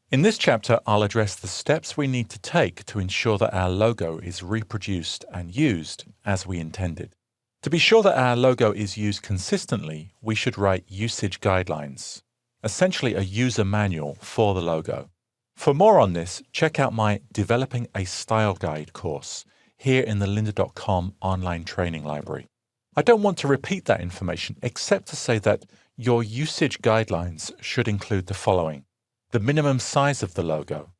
In this chapter, I'll address the steps we need to take to ensure that our logo is reproduced and used as we intended. To be sure that our logo is used consistently, we should write usage guidelines, essentially a user manual for the logo. For more on this, check out my Developing a Style Guide course here in the lynda.com online training library. I don't want to repeat that information except to say that your usage guidelines should include the following: the minimum size of the logo,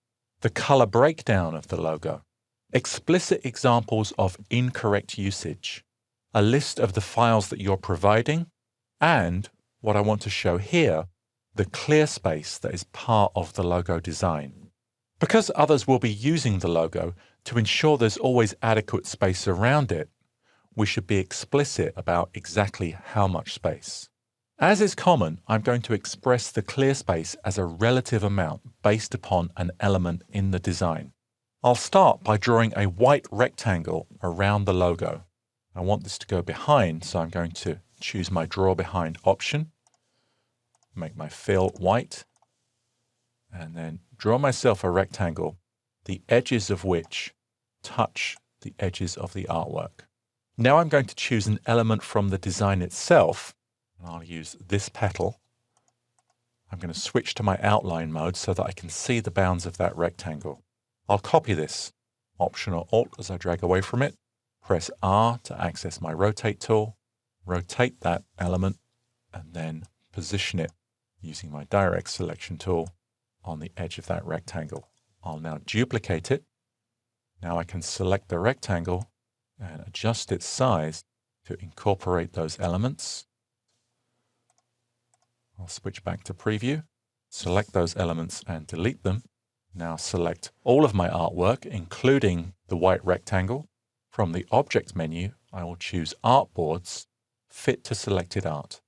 the color breakdown of the logo, explicit examples of incorrect usage, a list of the files that you're providing, and what I want to show here, the clear space that is part of the logo design. Because others will be using the logo, to ensure there's always adequate space around it, we should be explicit about exactly how much space. As is common, I'm going to express the clear space as a relative amount based upon an element in the design. I'll start by drawing a white rectangle around the logo. I want this to go behind, so I'm going to choose my Draw Behind option, make my fill white, and then draw myself a rectangle, the edges of which touch the edges of the artwork. Now I'm going to choose an element from the design itself, and I'll use this petal. I'm going to switch to my outline mode so that I can see the bounds of that rectangle. I'll copy this, Option or Alt as I drag away from it, press R to access my rotate tool, rotate that element, and then position it using my direct selection tool on the edge of that rectangle. I'll now duplicate it. Now I can select the rectangle and adjust its size to incorporate those elements. I'll switch back to preview, select those elements and delete them. Now select all of my artwork, including the white rectangle. From the Object menu, I will choose Artboards, Fit to Selected Art.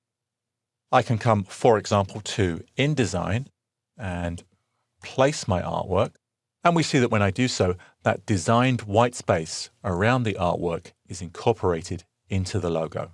I can come, for example, to InDesign and place my artwork. And we see that when I do so, that designed white space around the artwork is incorporated into the logo.